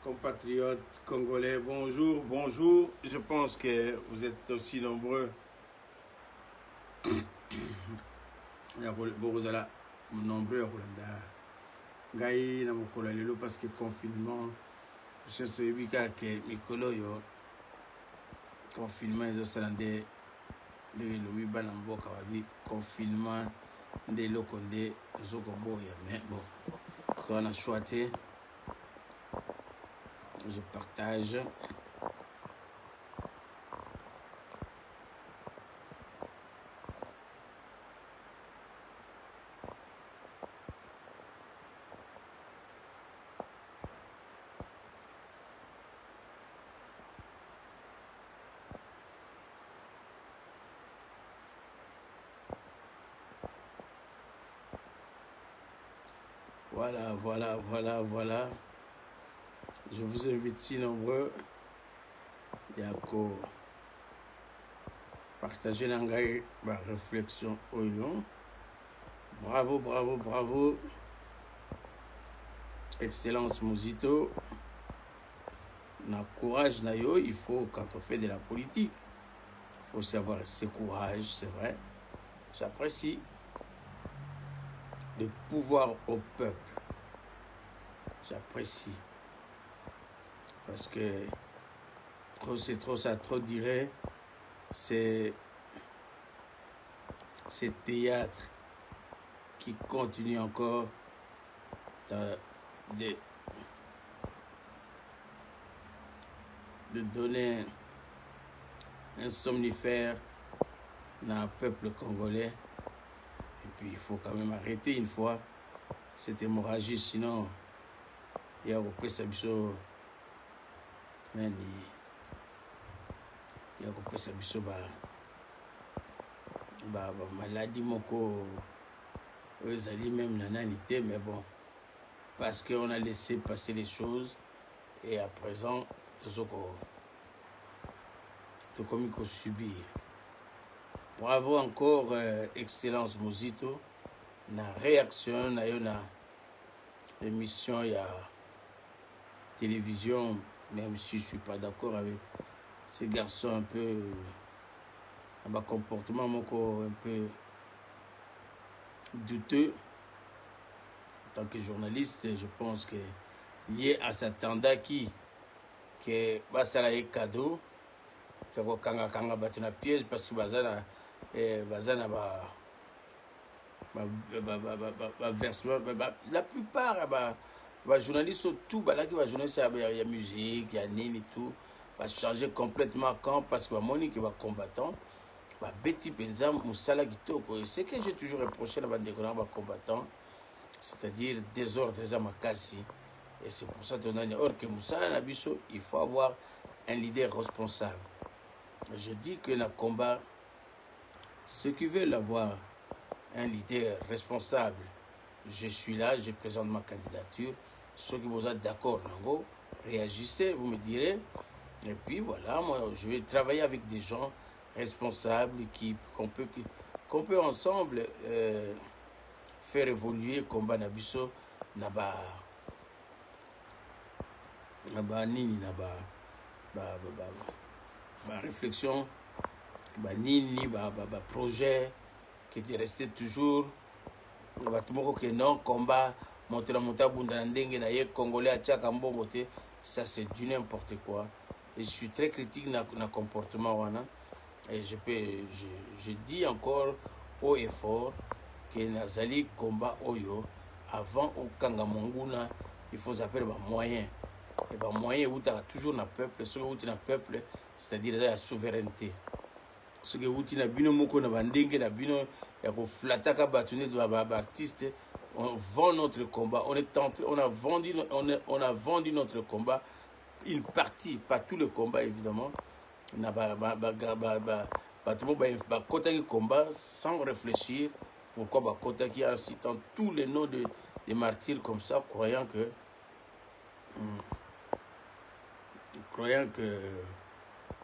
Compatriotes congolais, bonjour, bonjour. Je pense que vous êtes aussi nombreux. Bokozala nombreux à Kolanda. Ngai na mokolo lelo parce que confinement. Je sais bien que mikolo yo confinement ezo salande de lobi bana mboka wabi confinement de lokonde zo ko boya mais bon. Toi on a choisi. Je partage. Voilà. Je vous invite si nombreux. Yako partager l'angai ma réflexion oyo. Bravo. Excellence Muzito. Na courage na yo, il faut quand on fait de la politique. Il faut savoir ce courage, c'est vrai. J'apprécie le pouvoir au peuple. J'apprécie. Parce que trop dirait, c'est théâtre qui continue encore de donner un somnifère dans le peuple congolais. Et puis il faut quand même arrêter une fois cette hémorragie, sinon il y a repris sa biso. Il y a repris sa biso maladie moko ezali même nanalité, mais bon, parce qu'on a laissé passer les choses et à présent c'est comme il faut subir. Bravo encore Excellence Muzito na réaction na yo na émission il y a télévision, même si je suis pas d'accord avec ces garçons un peu comportement un peu douteux. En tant que journaliste, je pense que lié à s'attendre que ça a cadeau que kanga batuna piège parce que bazana versement la plupart journalistes tout là qui va journaliste il y a musique, il y a nini tout va changer complètement quand parce que Monique va combattant Betty Penza Moussala Kitoko. Ce que j'ai toujours reproché à la combattant, c'est-à-dire désordre à Makassi. Et c'est pour ça que que Moussala Nabiso, il faut avoir un leader responsable. Je dis que le combat, ceux qui veulent avoir un leader responsable, je suis là, je présente ma candidature. Ceux qui vous êtes d'accord, réagissez, vous me direz. Et puis voilà, moi je vais travailler avec des gens responsables qu'on peut ensemble faire évoluer combat nabiso réflexion projet qui est resté toujours que non combat monter bunda ndenge na ye congolais a tchaka mbongo te, ça c'est du n'importe quoi. Et je suis très critique dans le comportement wana. Et je dis encore haut et fort que Nazali combat Oyo avant au Kangamonguna, il faut appeler les moyens. Et les moyens où tu as toujours un peuple, ce où tu as un peuple, c'est-à-dire la souveraineté. Ce que tu as bino moko na bandenge na bino ya ko flataka batune de artiste, on vend notre combat, on a vendu notre combat, une partie, pas tout le combat évidemment. Na kota qui combat sans réfléchir pourquoi kota qui en citant tous les noms des martyrs comme ça, croyant que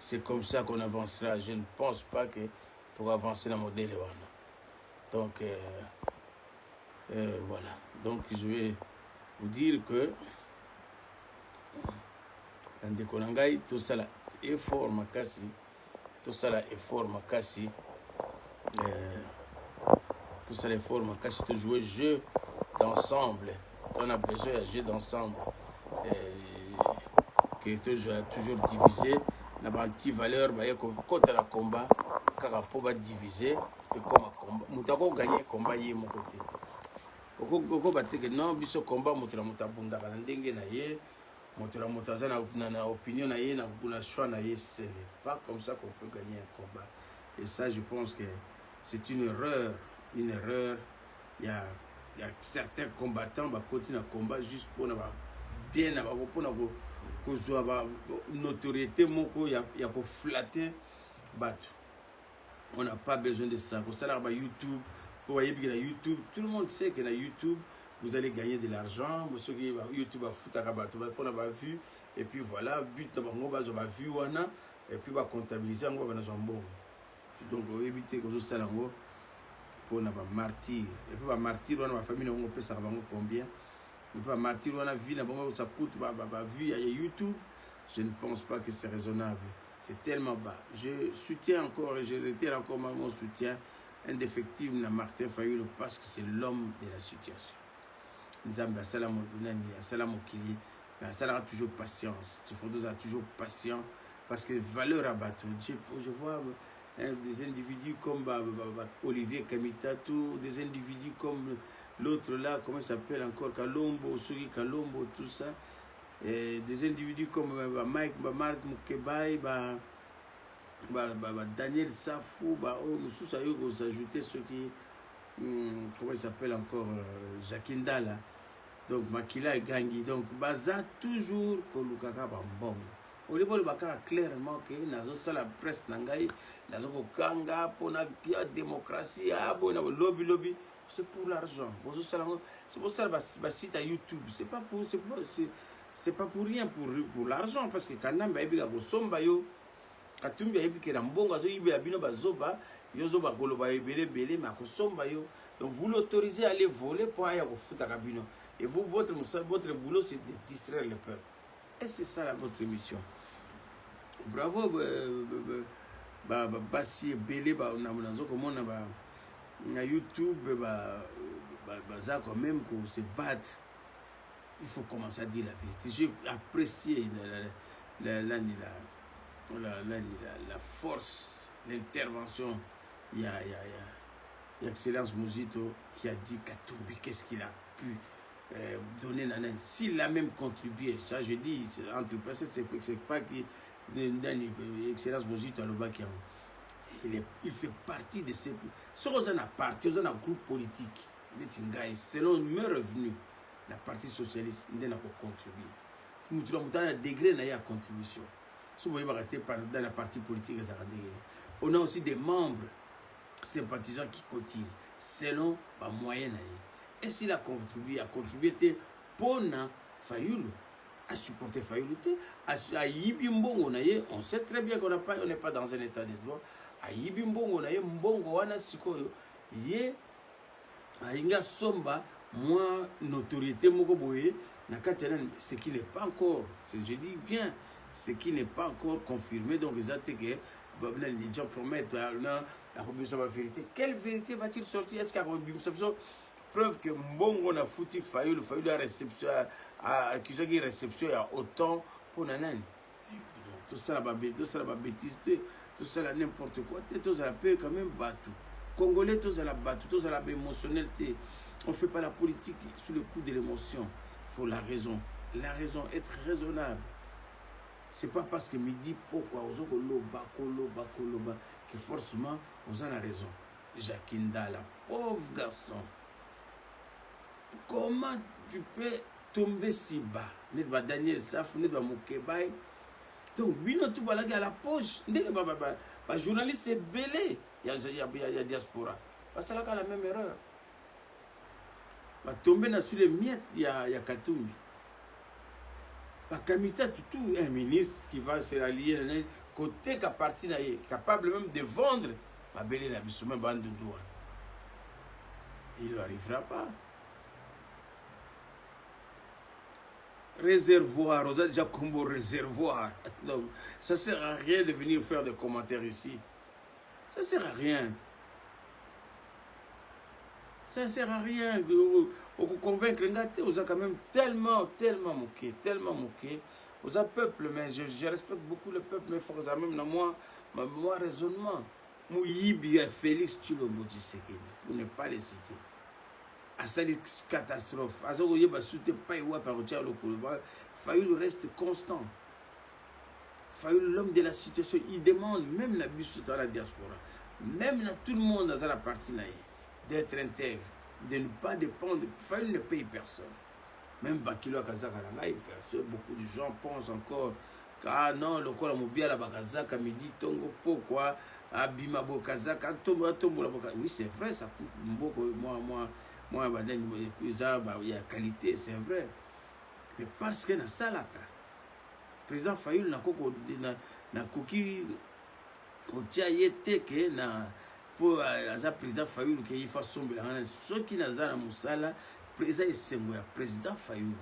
c'est comme ça qu'on avancera. Je ne pense pas que pour avancer dans le modèle donc voilà, donc je vais vous dire que bandeko na ngai tosala effort makasi tosala effort makasi tojouer jeu d'ensemble. On a besoin de jeu d'ensemble que toujours divisé na ba anti-valeur ba yeko kota la combat kaka po ba diviser et comme combat mutako gagner combat yé mon côté oko bateke non biso combat mutira mutabunda kana ndenge na ye mutira mutaza na opinion na ye na choix na ye. Ce n'est pas comme ça qu'on peut gagner un combat. Et ça je pense que c'est une erreur. Il y a certains combattants qui continuent à combattre juste pour bien pour avoir une notoriété, il y a pour flatter. On n'a pas besoin de ça. Pour ça, YouTube, pour YouTube, tout le monde sait que dans YouTube, vous allez gagner de l'argent. YouTube a foutu à rabattre, on a vu. Et puis voilà, but de la vue, et puis on va comptabiliser, on va dans un bon. Donc, on va éviter que ça pour na ba martyr et puis ba martyr on a famille on peut ça combien et puis ba martyr on a vie na bango ça coûte ba vue à YouTube. Je ne pense pas que c'est raisonnable, c'est tellement bas. Je soutiens encore et je retire encore mon soutien indéfectible na Martin Fayulu parce que c'est l'homme de la situation. Nzamba salam nani salam okili mais ça aura toujours patience. Il faut toujours patient parce que valeur à battre. Je vois des individus comme Olivier Kamitatou, des individus comme l'autre là, comment il s'appelle encore, Kalombo, Suri Kalombo, tout ça, et des individus comme Marc Moukebaï, Daniel Safou, nous sommes ajouter ceux qui, comment il s'appelle encore, Jakinda là, donc Makila et Gangi, donc Baza toujours Kolukaka Bambong. Au niveau de Bakar, clairement que dans la presse nangai, dans le Kanga, pour la démocratie, lobby, c'est pour l'argent. C'est pour ça que site à YouTube, c'est pas pour rien pour l'argent parce que quand même il y a des sombayo, katumbi a été mbongo azo ibe abino bazoba, yozo bakoloba ebele bele ma ko sombayo. Donc vous l'autorisez à aller voler pour aller au foot à kabino. Et vous votre boulot c'est de distraire le peuple. Et c'est ça votre mission. Bravo, basi belé na YouTube, ça quand même qu'on se batte. Il faut commencer à dire la vérité. J'ai apprécié la force, l'intervention. Il y a Excellence Mouzito qui a dit Katumbi, qu'est-ce qu'il a pu donner. S'il a même contribué, ça je dis, entre personnes, c'est pas qu'il Excellence Mouzito il fait partie de ces. Si on a parti, on a un groupe politique, selon mes revenus, la partie socialiste n'a pas contribué. Nous avons un degré de contribution. Si vous voyez dans la partie politique, on a aussi des membres sympathisants qui cotisent selon la moyenne. Et s'il a contribué pour Fayulu, à supporter Fayulu, à Yibimbongo, on sait très bien qu'on n'est pas dans un état de droit. À Yibimbongo, Mbongo, wana sikoyo, ye, inga somba, moi, notoriété, mokoboye, ce qui n'est pas encore, je dis bien, ce qui n'est pas encore confirmé. Donc, les gens promettent la vérité. Quelle vérité va-t-il sortir? Est-ce qu'il y a une preuve que Mbongo n'a foutu Fayulu a réception, accusé de réception, il y a autant pour Nanan. Tout ça, la bêtise, tout ça, n'importe quoi, tout ça, peut quand même battre. Congolais, tout ça, la battu, tout ça, la émotionnalité. On ne fait pas la politique sous le coup de l'émotion. Il faut la raison. La raison, être raisonnable. Ce n'est pas parce que midi, pourquoi, que forcément, on a la raison. Jakinda, la pauvre garçon. Comment tu peux tomber si bas? N'est pas Daniel Saf, n'est pas Moukebaï. Donc, bino tout balagé à la poche. N'est pas journaliste est belé. Il y a diaspora. Parce que là, la même erreur. Va tomber sur les miettes, il y a Katumbi. Va Kamita tout un ministre qui va se rallier côté qu'à partir capable même de vendre ma belle la bisoume bande de douane. Il ne arrivera pas. Réservoir, on a déjà comme réservoir. Donc, ça ne sert à rien de venir faire des commentaires ici. Ça ne sert à rien. Ça ne sert à rien. Pour convaincre, vous avez quand même tellement moqué, tellement moqué. Vous avez peuple, mais je respecte beaucoup le peuple, mais il faut que ça même dans moi raisonnement. Mouyibi et Félix Tshilombo Tshisekedi, pour ne pas les citer. À cette catastrophe, à ce que vous soutez pas par le Fayoul reste constant. Fayoul, l'homme de la situation, il demande, même la bus dans la diaspora, même tout le monde dans la partie d'être intègre, de ne pas dépendre. Fayoul ne paye personne. Même Bakilo à Kazaka, personne, beaucoup de gens pensent encore ah non, le corps mobile à Bakazaka, midi, tongo, pourquoi, Abimabo Kazaka, tombo, oui, c'est vrai, ça coûte beaucoup. Moi, il y a qualité, c'est vrai. Mais parce que dans ça, le président Fayoul n'a pas coquille au Tchaïete pour le président Fayoul qui fasse son bilan. Ceux qui n'ont pas Moussala, président Fayoul,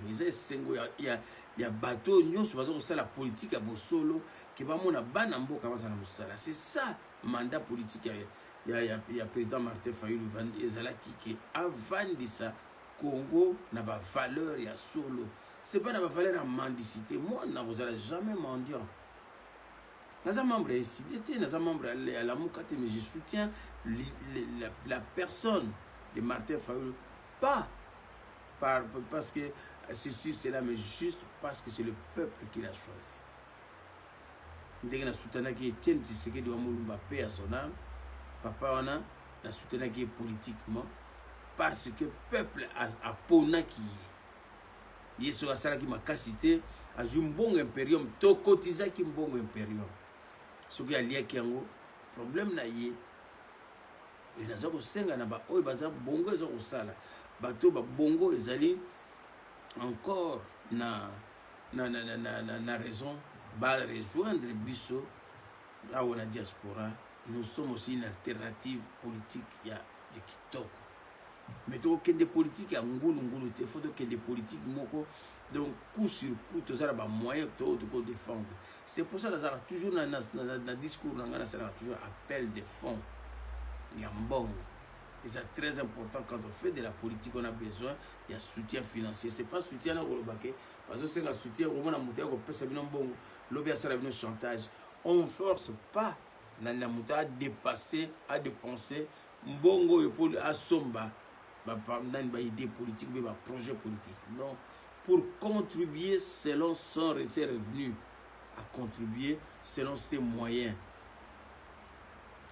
il y a bateau, c'est la politique à Bossolo qui va mon banambo comme ça Moussala. C'est ça mandat politique. Il y a président Martin Fayoul qui avant de ça Congo n'a pas valeur il y a solo. C'est pas la valeur en mendicité. Moi, je n'ai jamais mendiant. Nous sommes membres de SIDT, nous sommes membres de la Moukate, mais je soutiens la personne de Martin Fayoul. Pas parce que ceci, c'est là, mais juste parce que c'est le peuple qui l'a choisi. Dès que nous soutenons qui est Tshisekedi doit mourir paix à son âme, papa, nous soutenons qui est politiquement, parce que le peuple a pona qui est. Yesu asala ki makasité a un bon impérium to cotiser ki bon impérium ce qui a lié ki yango problème na ye et nazo ko senga na ba oyo baza bongo ezo ko sala bato ba bongo ezali encore na raison ba rejoindre biso là où la diaspora nous sommes aussi une alternative politique ya kitoko. Mais il faut que des politiques à ngulu il faut que des politiques moko donc coup sur coup tout ça là moyen de défendre. C'est pour ça que toujours dans le discours ça toujours appel des fonds. Il y a bon. Et c'est très important quand on fait de la politique, on a besoin il y a soutien financier. C'est pas soutien là au baquet parce que c'est un soutien au moment monter au pèse bien bon lobby ça le chantage. On force pas dans la montée à dépasser à dépenser mbongo pour à somba une idée politique, un projet politique. Non, pour contribuer selon ses revenus, à contribuer selon ses moyens.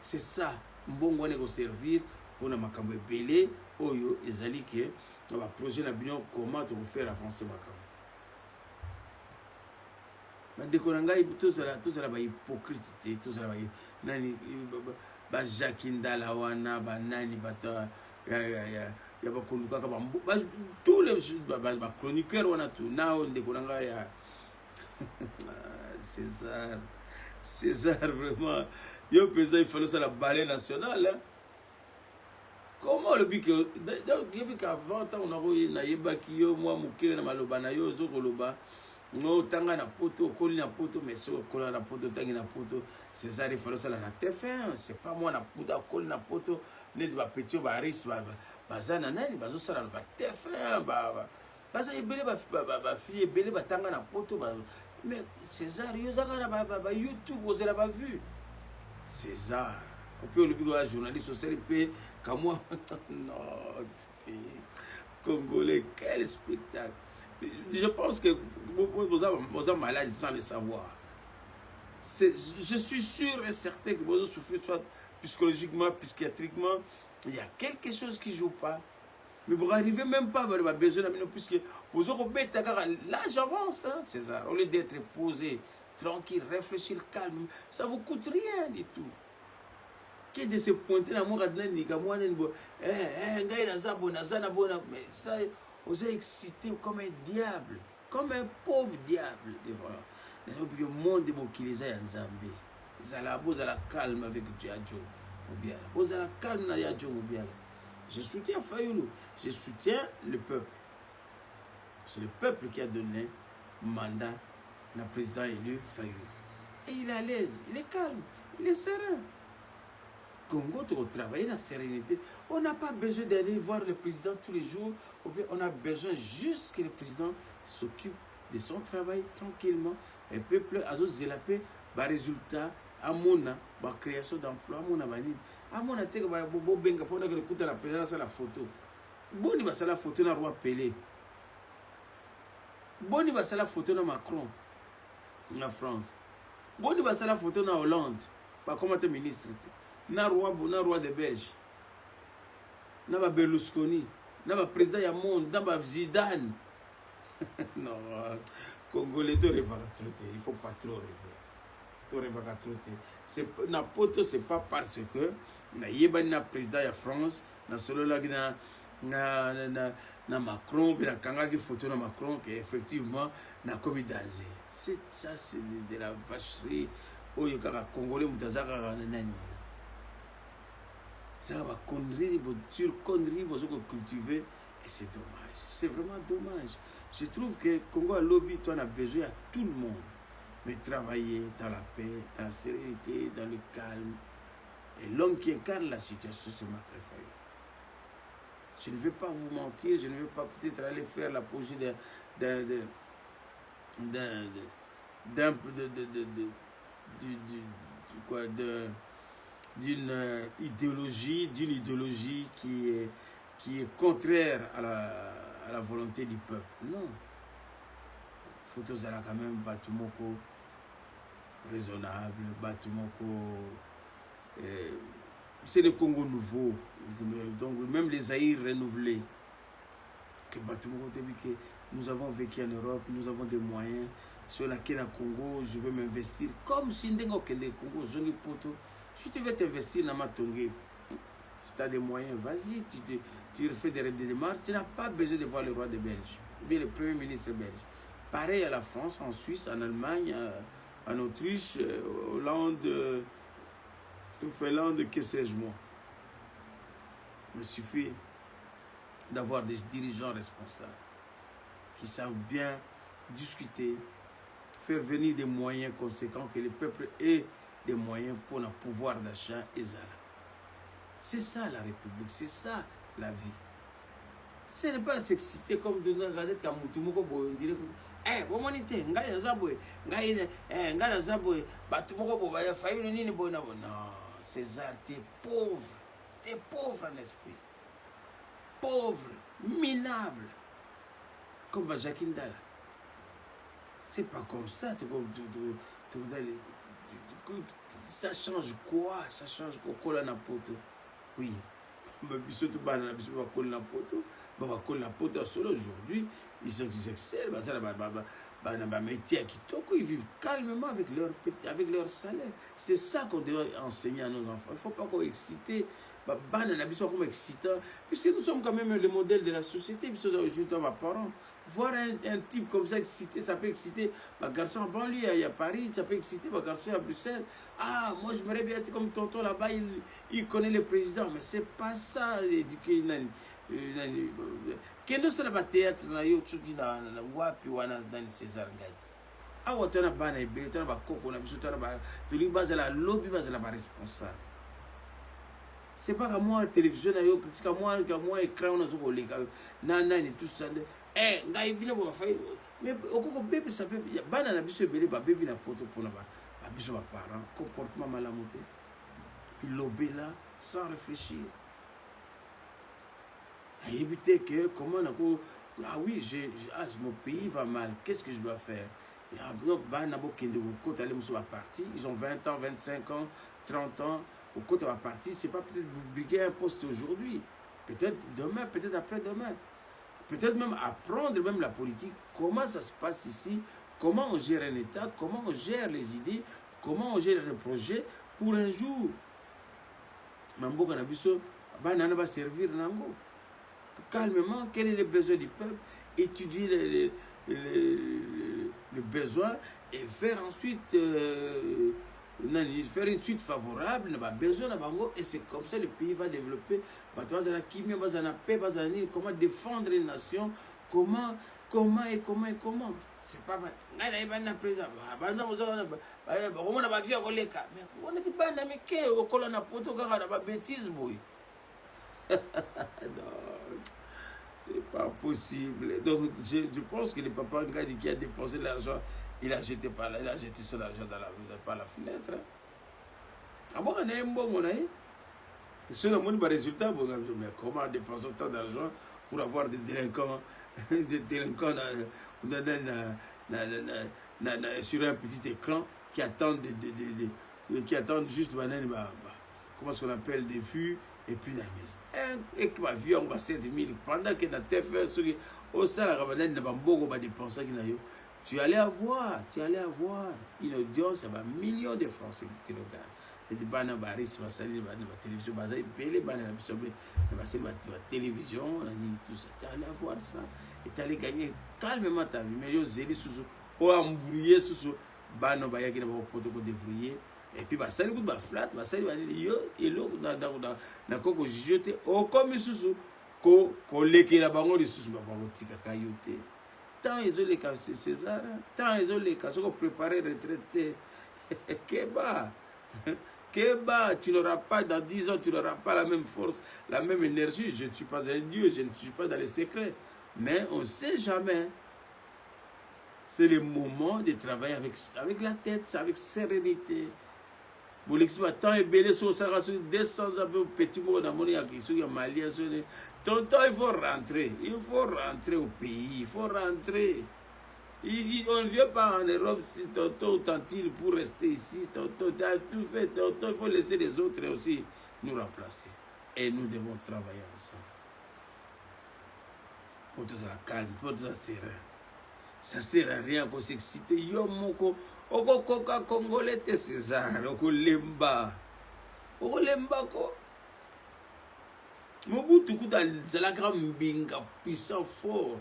C'est ça. Mbongo ne servir pour makambo belé oyo ezali que va projet na bino comment tu faire avancer makambo. Bandeko na ngai tous la ba hypocrite, tous la ba nani ba Jacquindala wana ba nani bata il y a tous les chroniqueurs on a tout nao ndeko nanga ya César vraiment yo pesa il fallait ça la balai nationale hein? Comment le but que depuis qu'avant on a eu na yebaki yo moi mukele na maloba na yo zo koloba no tanga na poto koli na poto mais so kola na poto tangi na poto César il fallait ça la TF1 c'est pas moi na puta koli na poto net ba petit ba ris bazana nani bazosala ba TF1 baza ebele ba fille ebele batanga na poto mais César yo zaka na ba YouTube vous avez pas vu César on peut le bigo journaliste social peut comme moi non Congolais quel spectacle je pense que vous avez malade sans le savoir je suis sûr et certain que vous souffrez soit psychologiquement psychiatriquement il y a quelque chose qui ne joue pas. Mais vous n'arrivez même pas à avoir besoin de puisque vous aurez bête là j'avance, hein, César. Au lieu d'être posé, tranquille, réfléchir, calme, ça ne vous coûte rien du tout. Qui de se pointer dans mon radin, mais ça, vous êtes excité comme un diable, comme un pauvre diable. Le monde qui les a en Zambie. Vous allez calme avec Dieu. Vous allez calme avec Dieu. Je soutiens Fayoulou, je soutiens le peuple. C'est le peuple qui a donné mandat le président élu Fayou. Et il est à l'aise, il est calme, il est serein. Congo, tu travailler dans la sérénité. On n'a pas besoin d'aller voir le président tous les jours. On a besoin juste que le président s'occupe de son travail tranquillement. Et le peuple a zélapé, bah résultat, à mon création d'emploi, à mon avenir. À mon avis, Bobo Benga, pour que la présidence à la photo. Boni va la photo dans roi Pelé. Boni va la photo dans Macron, en France. Boni va la photo dans Hollande, pas comme ministre. Na roi de Belge. Na Berlusconi. Na président du monde. Na Zidane. Non, Congolais, tu rêves à traiter. Il ne faut pas trop rêver. Tu rêves à traiter. N'importe, c'est pas parce que na président de France, na solo là na Macron, puis na kangaki photo na Macron, que effectivement na commis danger. Ça c'est de la vacherie. Oh, il y a Congolais mutazaka nani. Ça va connerie, sur connerie, vous cultiver, et c'est dommage. C'est vraiment dommage. Je trouve que Congo à lobby, tu en as besoin à tout le monde. Mais travailler dans la paix, dans la sérénité, dans le calme. Et l'homme qui incarne la situation, c'est Martin Fayou. Je ne vais pas vous mentir, je ne vais pas peut-être aller faire l'apogée d'une idéologie qui est contraire à la volonté du peuple. Non. Il faut quand même Batumoko raisonnable, Batumoko. C'est le Congo nouveau. Donc même les Zaïre renouvelés. Que Batumoko que nous avons vécu en Europe, nous avons des moyens. Sur la Congo, je veux m'investir comme si Ndengo Kende Congo, Zongi Poto. Si tu veux t'investir dans ma tongue, si tu as des moyens, vas-y, tu fais des démarches. Tu n'as pas besoin de voir le roi de Belge, ou bien le premier ministre belge. Pareil à la France, en Suisse, en Allemagne, en Autriche, Hollande, Finlande, que sais-je moi. Il suffit d'avoir des dirigeants responsables qui savent bien discuter, faire venir des moyens conséquents, que le peuple ait des moyens pour le pouvoir d'achat et ça. C'est ça la République, c'est ça la vie. Ce n'est pas s'exciter comme de nous regarder comme Moutoumoko, on dirait eh, bon monite, ngai zabwe, ngai zabwe, batumoko ba ya fayu nini bona bona. Non, César, t'es pauvre en esprit. Pauvre, minable. Comme Jacques Ndala. C'est pas comme ça, ça change quoi? Ça change quoi na poto? Oui. Surtout banana, surtout la poto. La poto solo aujourd'hui, ils excellent, ils vivent calmement avec leur salaire. C'est ça qu'on doit enseigner à nos enfants. Il ne faut pas qu'on excite. Banana, comme excitant, puisque nous sommes quand même le modèle de la société, puisque aujourd'hui, mes parents, voir un type comme ça excité, ça peut exciter ma garçon à banlieue, à Paris, ça peut exciter ma garçon à Bruxelles. Ah, moi je m'aimerais bien être comme tonton là-bas, il connaît le président, mais c'est pas ça, éduquer kendo sala ba théâtre na yo tsuki na wapi wana dans César Ngai. Ah, watana bana ebele, tana ba koko na biso tana ba toli bazala lobby bazala ba responsable. C'est pas comme moi télévision na yo, c'est comme moi écran na zo koleka na nani tout ça. Eh, ngai bino ba fa mais okoko bébé ça peut bana na biso ebele ba bébé na poto pona ba biso ba parents comportement malamonté. Puis lobby là sans réfléchir. À éviter que, comment on a ah oui, mon pays va mal, qu'est-ce que je dois faire? Ils ont 20 ans, 25 ans, 30 ans, au côté de la partie, c'est pas peut-être briguer un poste aujourd'hui, peut-être demain, peut-être après-demain, peut-être même apprendre même la politique, comment ça se passe ici, comment on gère un État, comment on gère les idées, comment on gère les projets pour un jour. Mambo Kanabiso, va servir Nango. Calmement, quel est le besoin du peuple, étudier les besoins et faire ensuite faire une suite favorable, et c'est comme ça que le pays va développer. Comment défendre une nation, comment. c'est pas mal. Ngai na ibana président. Banda mozona on a pas vu koleka. Mais on était banda mais que okola na poto kaka na ba bêtise boy. Non, c'est pas possible. Donc je pense que le papa Ngadi qui a dépensé l'argent, il a jeté par là, il a jeté son argent par la fenêtre. Ah bon, on a un bon monnaie. Si on a un bon résultat, bon, mais comment dépenser autant d'argent pour avoir des délinquants, sur un petit écran qui attendent, qui attendent juste comment est-ce qu'on appelle des vues et puis et qui va vivre en 7000 pendant que dans TF1 au salaire va dépenser tu allais avoir une audience à millions de Français qui te regardent. Et des bana baris basali bana télévision basali belé bana basali télévision tout ça, tu allais avoir ça et tu allais gagner calmement ta vie. Mais yo zeli sous ou embrouiller sous bana baya qui na ba poto ko débrouiller et puis basali ku ba flat basali ba yo elo na koko jeter au comme sous ko lekela bango les sous ba tika kayote tant ils ont les cas César tant ils ont les cas sont préparés retraité Keba Keba, tu n'auras pas, dans 10 ans, tu n'auras pas la même force, la même énergie. Je ne suis pas un Dieu, je ne suis pas dans les secrets. Mais on ne sait jamais. C'est le moment de travailler avec la tête, avec sérénité. Pour l'exploit, tant et belé, sur 200 petits mots dans mon il malien. Tonton, il faut rentrer. Il faut rentrer au pays. Il faut rentrer. On ne vient pas en Europe si tonton ou tantine pour rester ici. Tonton, tu as tout fait. Tonton, il faut laisser les autres aussi nous remplacer. Et nous devons travailler ensemble. Pour tout ça calme, pour tout ça serein. Ça ne sert à rien qu'on s'excite. Yo moko, oko koka congolais te César, oko lemba. Oko lemba ko. Mobutu kuta zala grand mbinga puissant fort.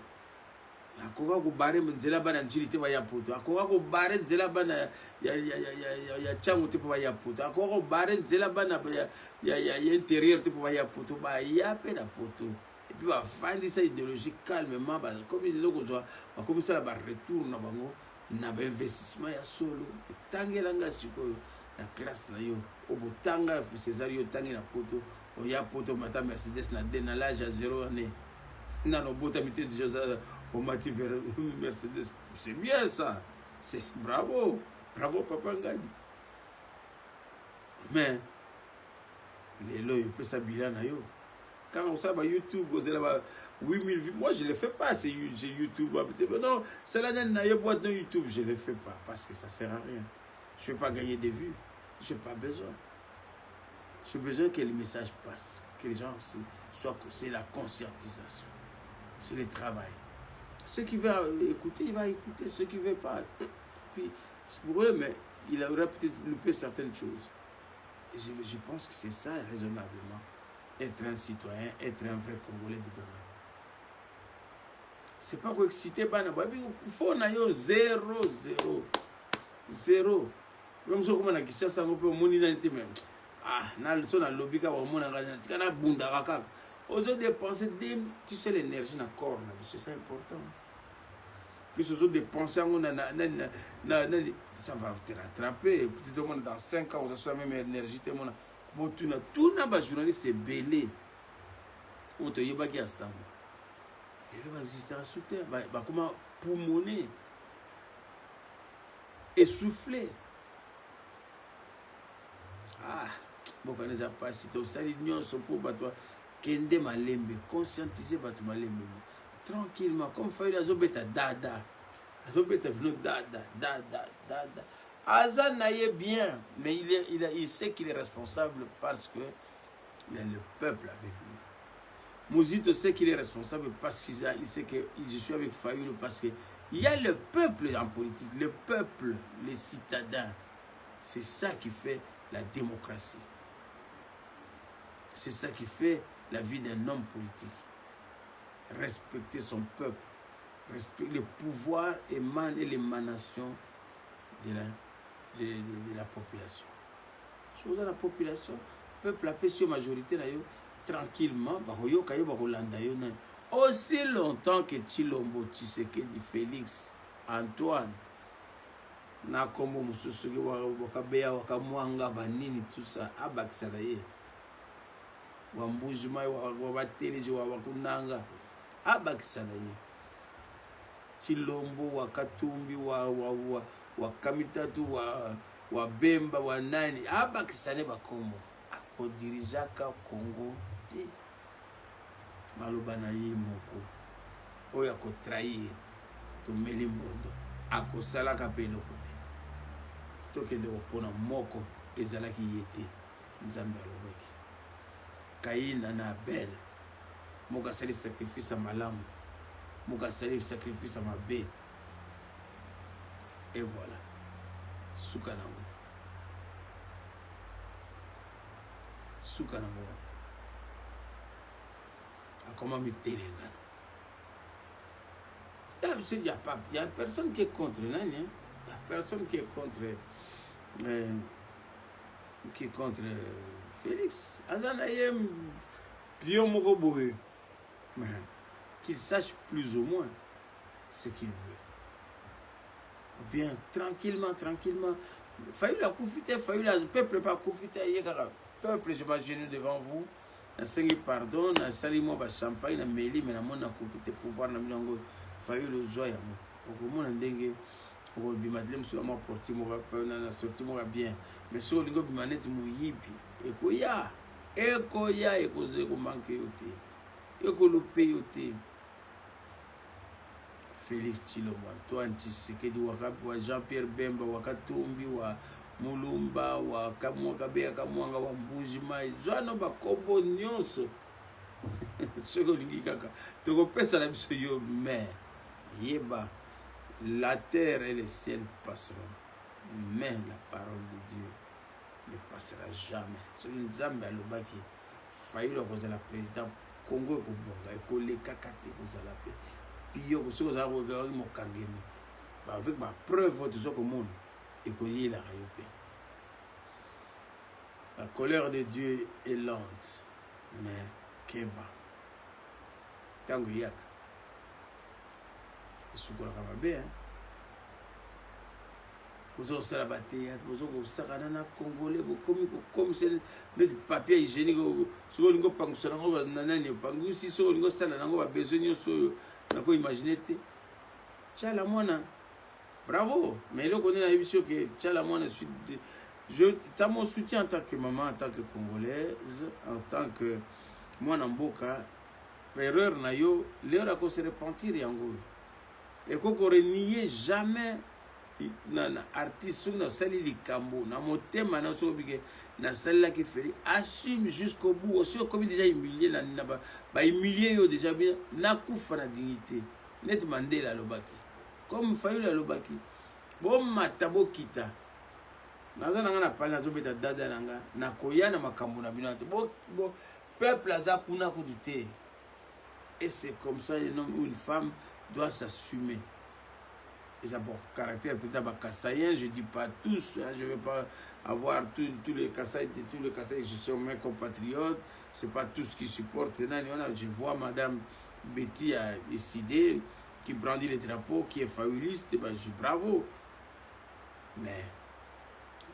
Akoka ko bare nzela bana njilite ba ya poto akoka ko bare nzela bana ya changu te ba ya poto akoka ko bare nzela bana ya intérieur te ba ya poto ba ya pe na poto et puis ba fandi sa idéologie calmement ba comme il loko zo ba comme ça ba retour na bango na ba investissement ya solo tangela nga sikoyo na classe na yo obotanga César yo tangi na poto o ya poto mata Mercedes na l'âge à 0 année na no botamité déjà au Mathieu Mercedes. C'est bien ça. C'est bravo. Bravo, Papa Ngadi. Mais, les lois, il peut s'habiller. Quand on sait, YouTube, vous avez 8000 vues. Moi, je ne le fais pas, c'est YouTube. Non, c'est la boîte de YouTube. Je ne le fais pas parce que ça ne sert à rien. Je ne vais pas gagner des vues. Je n'ai pas besoin. J'ai besoin que le message passe. Que les gens soient. C'est la conscientisation. C'est le travail. Ceux qui veulent écouter, il va écouter. Ceux qui ne veulent pas, puis c'est pour eux, mais il aurait peut-être loupé certaines choses. Et je pense que c'est ça, raisonnablement. Être un citoyen, être un vrai Congolais de demain. C'est pas quoi exciter, il faut que 0, 0. 0. Même si on a dit ça, on peut même. Ah, on a lobby, on a bunda. Aux autres dépenser, tu sais l'énergie dans le corps, c'est ça important. Plus aux autres dépenser, ça va te rattraper. Peut-être dans 5 ans, on a la même énergie. Tout le journaliste c'est belé. On te dit qu'il y a ça. Il va exister à sous terre. Comment pulmoner, essouffler. Ah, bon, on les a pas cités. Ça, l'union, c'est pour toi. Kende malembe, conscientiser batu malembe. Tranquillement, comme Fayoul azobeta dada. Azobeta no dada. Azan naïe bien, mais il sait qu'il est responsable parce que il a le peuple avec lui. Mouzito sait qu'il est responsable parce qu'il sait que je suis avec Fayoul parce que il y a le peuple en politique, le peuple, les citadins. C'est ça qui fait la démocratie. C'est ça qui fait la vie d'un homme politique. Respecter son peuple. Respecter le pouvoir émane et l'émanation de la population. Chose à la population, le peuple a fait sur majorité tranquillement, aussi longtemps que Tshilombo, Tshisekedi, Félix, Antoine na kombo mosusu ki wakabeya wakamwanga banini tout ça abakisaka ye wambujuma wabateleji wakunanga abakisaka ye Chilombo wakatumbi wakamitatu wabemba wanani abakisane bakombo akodirijaka Congo te maloba na ye moko oyo akotrahir tomeli mbondo akosalaka mpe eloko te tokende kopona moko ezalaki ye te nzambe alobaki Kaina na Abel moko asali sacrifice ya malamu moko asali sacrifice ya mabe et voilà suka nango akoma mitelengana. Il y a personne qui est contre Nani. Il y a personne qui est contre Félix. Qu'il sache plus ou moins ce qu'il veut. Ou bien tranquillement. Faillu la koufite, le peuple pas koufite. Peuple, je m'agenouille devant vous. Je pardon, je salue moi champagne, je méli, mais je suis pouvoir, failli le joie au monde ndenge au bimadlem sur ma porti mo na sorti mo bien mais so lingo bimanete mo yibi ekoya ekoze ko manque yote ekolupe yote Félix Tshilombo Antoine Tshisekedi wa Jean-Pierre Bemba wakatumbi wa Mulumba wa Kamwakabeya Kamwanga wa Mbujimai zwana bakombo nyonso soko lingi kaka tokopesa na biso yo mais Yeba, la terre et le ciel passeront, mais la parole de Dieu ne passera jamais. C'est une zambe à l'obaki. Failli le cause de la président Congo et Kobonga et que les kakate cause la paix. Puis yo que ceux qui ont regardé mon kangemi, avec ma preuve de ce que monde et que y la rayopé. La colère de Dieu est lente, mais keba. Tango yak. Sukola kamabe vous ça la bataille vous ça na congolais comme c'est des papiers hygiéniques sur le pangu sur le nanani pangu si sur le ça na ngo ba besoin sur na ko imaginer te tchala mwana bravo mais le connaît la émission que tchala mwana je t'as mon soutien en tant que maman en tant que congolaise en tant que mwana mboka erreur na yo l'heure à ko se repentir yango et qu'on ne nie jamais na artiste na sali likambo na motema na so bige na sali la ki feri assume jusqu'au bout aussi comme déjà humilié na ba humilié yo déjà bien na kufa na dignité net Mandela lobaki comme Fayulu lobaki bon matabo kita naza nanga na pala zo beta dada nanga na koya na makambo na bino bo peuple aza kuna ko dute et c'est comme ça un homme ou une femme doit s'assumer. Et ça, bon, caractère peut-être kassaïen, je ne dis pas tous, hein, je ne vais pas avoir tous les Kassaïs, je suis mes compatriotes, ce n'est pas tous qui supportent. Je vois Madame Betty a décidé, qui brandit les drapeaux, qui est fabuliste, ben, je suis bravo. Mais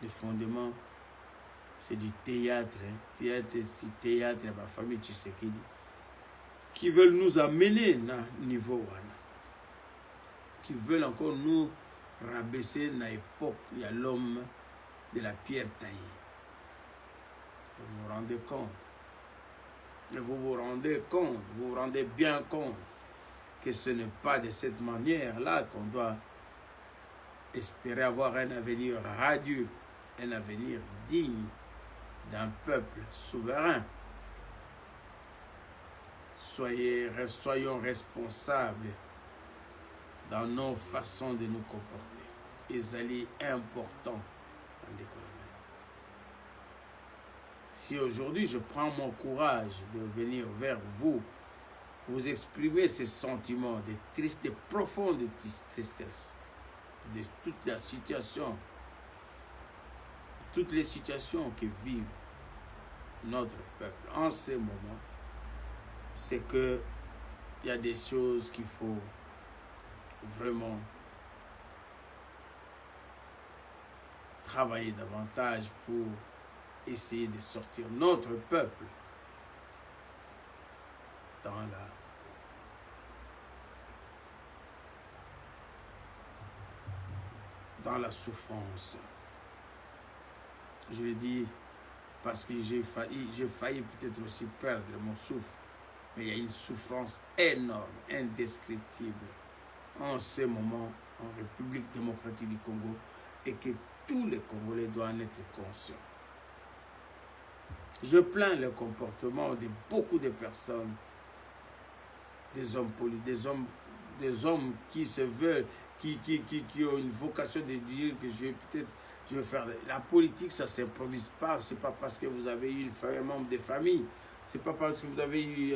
le fondement, c'est du théâtre. Hein. Théâtre, ma famille Tshisekedi, qui veulent nous amener à niveau wana. Qui veulent encore nous rabaisser dans l'époque, il y a l'homme de la pierre taillée. Vous vous rendez compte? Vous vous rendez bien compte que ce n'est pas de cette manière-là qu'on doit espérer avoir un avenir radieux, un avenir digne d'un peuple souverain. Soyons responsables dans nos façons de nous comporter. Et c'est important en décollement. Si aujourd'hui je prends mon courage de venir vers vous, vous exprimer ces sentiments de tristesse, de profonde tristesse, de toute la situation, toutes les situations que vivent notre peuple en ce moment, c'est que il y a des choses qu'il faut vraiment travailler davantage pour essayer de sortir notre peuple dans la souffrance. Je le dis parce que j'ai failli peut-être aussi perdre mon souffle, mais il y a une souffrance énorme, indescriptible en ce moment en République démocratique du Congo et que tous les Congolais doivent en être conscients. Je plains le comportement de beaucoup de personnes, des hommes politiques, des hommes qui se veulent, qui ont une vocation de dire que je vais faire. La politique, ça ne s'improvise pas. Ce n'est pas parce que vous avez eu un membre de famille. Ce n'est pas parce que vous avez eu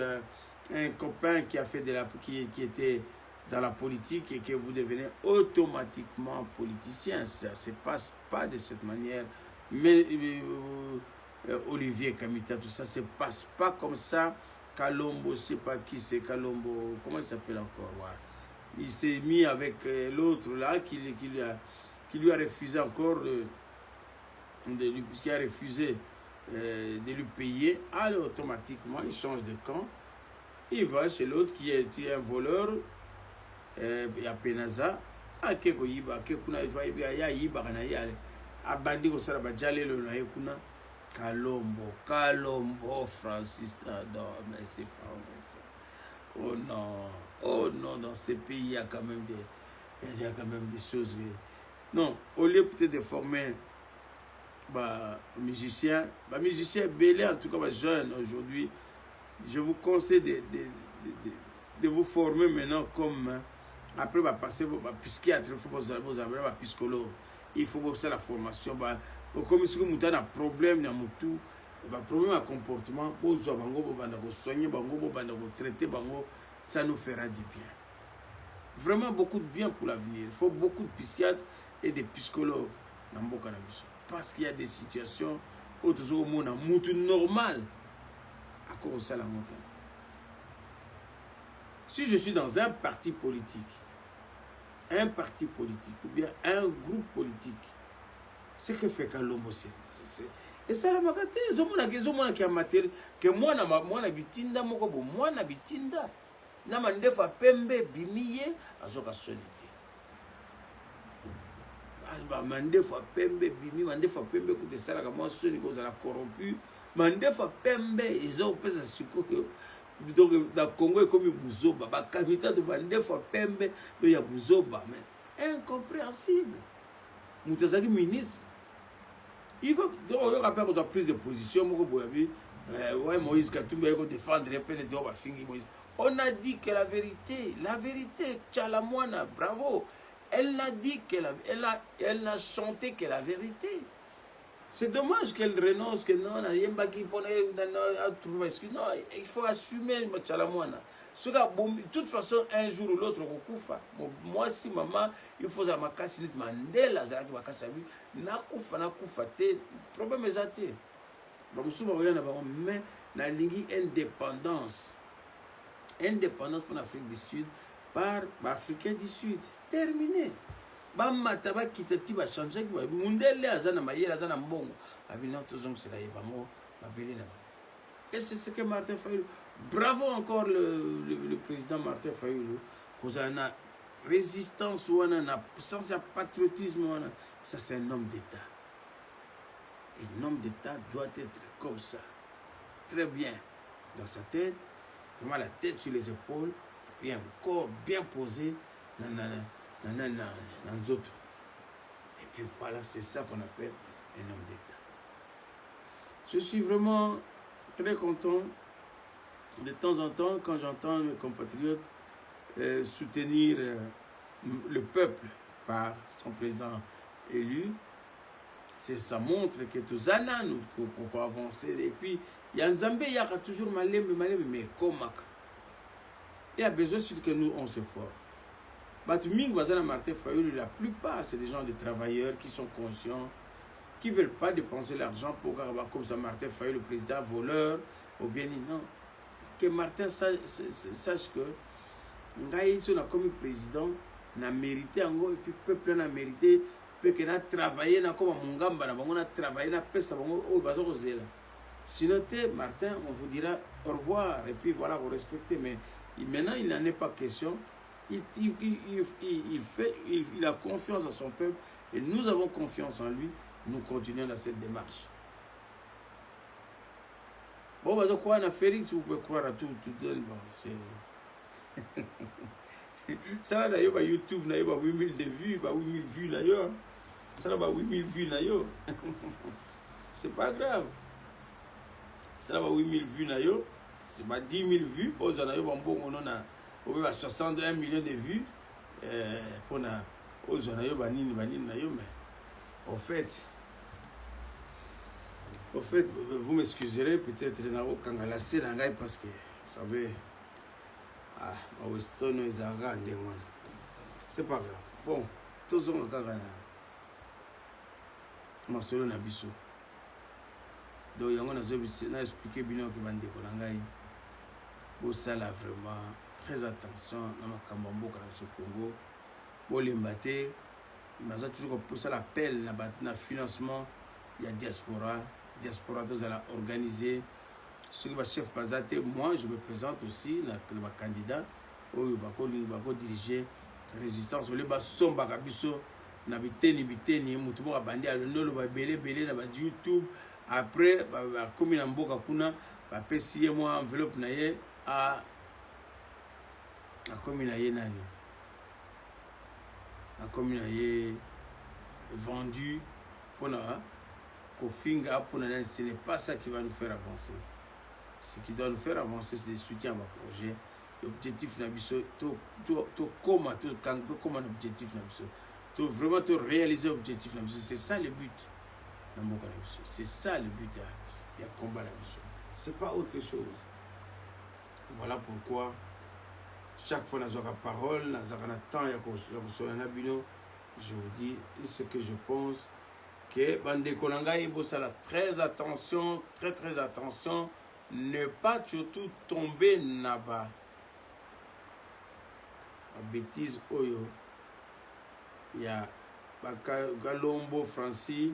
un copain qui a fait qui était dans la politique et que vous devenez automatiquement politicien. Ça ne se passe pas de cette manière. Mais Olivier Kamita, tout ça ne se passe pas comme ça. Kalombo, je ne sais pas qui c'est Kalombo, comment il s'appelle encore, ouais. Il s'est mis avec l'autre là qui lui a refusé encore qui a refusé de lui payer. Alors automatiquement il change de camp, il va chez l'autre qui est un voleur, il y a Penaza, akeko yiba akekuna ya yiba kana yale abandi ko sala bajale le na ekuna Kalombo Francis, non mais c'est pas vrai ça. Oh non, dans ces pays il y a quand même des choses. Non, au lieu peut-être de former musiciens belés, en tout cas jeunes aujourd'hui, je vous conseille de vous former maintenant comme après passer au psychiatre, il faut vous avoir un psychologue, il faut vous faire la formation. Comme si vous avez un problème dans tout, problème de comportement, vous soigner, vous traiter, ça nous fera du bien. Vraiment beaucoup de bien pour l'avenir. Il faut beaucoup de psychiatres et de psychologues dans le cannabis. Parce qu'il y a des situations où tout le monde a un normal à cause de la montagne. Si je suis dans un parti politique ou bien un groupe politique, ce que fait Kalombo, et ça la makate, zomona ki amateur que moi na bitinda moko bo moi na bitinda na mandefa pembe bimiye azoka sonité. Mandefa pembe bimi mandefa pembe koute sala ka moi soni ko za corrompu mandefa pembe ezo pesa sikoyo. Donc dans Congo comme buzoba ba kamita de mandefa pembe il y a buzoba mais incompréhensible. Moutazaki ministre il faut après qu'on a prise de position ouais Moïse Katumbi va défendre un peu Moïse. On a dit que la vérité Tchalamouana, bravo, elle a dit elle a chanté que la vérité. C'est dommage qu'elle renonce, que non, il faut assumer Tchalamouana. De toute façon, un jour ou l'autre, moi, si maman, il faut que ma casse Mandela, nakufa te, problème est athée. Mais la ligne indépendance pour l'Afrique du Sud par l'Africain du Sud. Terminé. Mataba kitati va changer. Mundele azana mayela azana mbongo. Abina tozong c'est là bango mabeli na. Et c'est ce que Martin Fayulu. Bravo encore le président Martin Fayulu. Kozana résistance ou un sens de patriotisme, ça c'est un homme d'État. Et un homme d'État doit être comme ça. Très bien dans sa tête, vraiment la tête sur les épaules, et puis un corps bien posé dans autres. Et puis voilà, c'est ça qu'on appelle un homme d'État. Je suis vraiment très content de temps en temps quand j'entends mes compatriotes soutenir le peuple par son président élu. Ça montre que tous années nous avancé. Et puis il y a un Zambé, il y a toujours malem, mais comme il y a besoin que nous on se forme. Martin Fayulu, la plupart c'est des gens de travailleurs qui sont conscients, qui ne veulent pas dépenser l'argent pour comme ça Martin Fayulu, le président voleur, ou bien non. Que Martin sache que Ngaï, si on a comme président, on a mérité en gros, et puis le peuple a mérité Peut que na travailler na comme mungamba na bango na travailler na pesa bango o bazo kozela. Sinon Martin, on vous dira au revoir et puis voilà, vous respectez. Mais maintenant il n'en est pas question. Il a confiance à son peuple et nous avons confiance en lui. Nous continuons dans cette démarche. Bon, parce que quoi, Félix, vous pouvez croire à tout. C'est ça, là, YouTube, il y a 8000 de vues, 8000 vues, d'ailleurs. Ça, là, 8000 vues, d'ailleurs. C'est pas grave. Ça, là, 8000 vues, d'ailleurs. C'est 10 000 vues. On a 61 millions de vues. Pour na mais au fait, vous m'excuserez peut-être parce que vous savez, c'est pas grave. Bon, tous les gens ont biso. Donc, il y a expliqué bien que bandeko nangai. Ça là vraiment très attention dans ma Kambambo dans ce Congo. Bon l'embâté, mais ça toujours pour ça l'appel na financement, il y a diaspora tous à organiser. Ce qui va chef Pazate, moi je me présente aussi le candidat au bako diriger résistance le ba somba kabiso na biteni mutu ba bandi alonolo ba belé na ba YouTube après ba komi na mboka kuna ba pesi moi enveloppe na ye a commune nani la commune est vendue pour Kofinga pour ce n'est pas ça qui va nous faire avancer. Ce qui doit nous faire avancer, c'est le soutien à nos projets. L'objectif nabiso to comment l'objectif nabiso to vraiment to réaliser l'objectif nabiso, c'est ça le but. C'est ça le but de combat nabiso. C'est pas autre chose. Voilà pourquoi chaque fois que nous avons la parole, nous avons le temps, je vous dis ce que je pense. Que Bandeko Nangai, il faut très attention, très attention, ne pas surtout tomber là-bas. La bêtise, Oyo. Il y a Galombo Francis,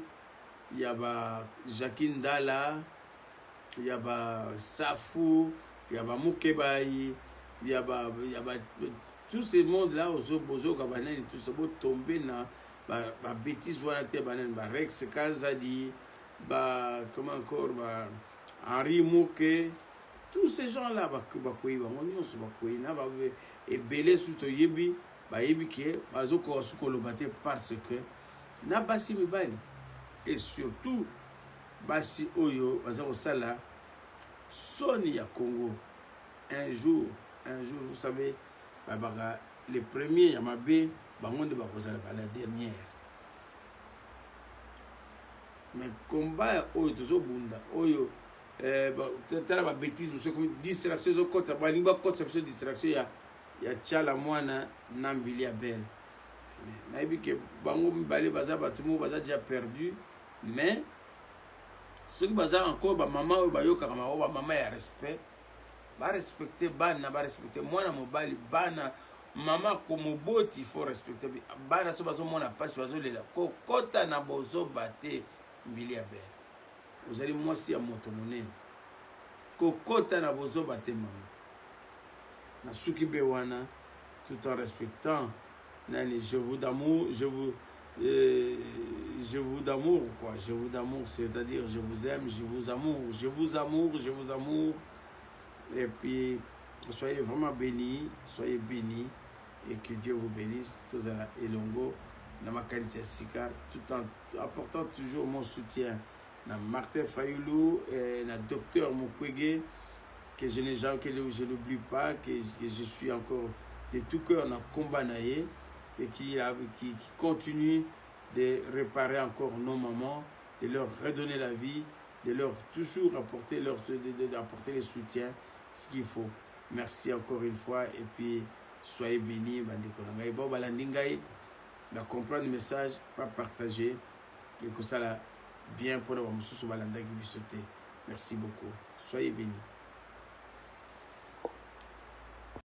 il y a Jacqueline Dalla, il y a Safou, il y a Moukebaï. Il y a tous ces mondes-là, Ozo Gabanen, tout ça, pour tomber dans la bêtise, Rex Kazadi, comment encore, Henri Mouké, tous ces gens-là, et Belé Souto Yebi, Yebi parce que, Nabasi Mibani, et surtout, Basi Oyo, Sala, Sonia Congo, un jour, vous savez, les premiers, Yamabé, la dernière. Mais combat, Oyo, toujours Bunda, Oyo, la bêtise, distraction, distraction, il y a Tchala Moana, Nambili Abel. Mais, que Bango Mbali Baza, Batumo, Baza déjà perdu, mais, ceux qui Baza encore, maman, maman, il y a respect. Va respecter bana, va respecter moi na mobali bana maman comme boti il faut respecter bana so bazo mona passe bazo lela kota na bozo baté mbili abe vous allez moi si à moto monene kota na bozo baté maman na suki bewana tout en respectant nani je vous d'amour d'amour quoi je vous d'amour c'est-à-dire je vous aime je vous amour. Et puis, soyez vraiment bénis, et que Dieu vous bénisse, tous à la Elongo, dans ma Sika, tout en apportant toujours mon soutien. Dans Martin Fayoulou, et dans Docteur Mukwege, que je n'ai jamais, que je n'oublie pas, que je suis encore de tout cœur dans le combat naïe, et qui continue de réparer encore nos mamans, de leur redonner la vie, de leur toujours apporter d'apporter le soutien. Ce qu'il faut. Merci encore une fois et puis soyez bénis. Bon, balandingai, comprendre le message, pas partager et que ça là bien pour le balandagi bisoté. Merci beaucoup. Soyez bénis.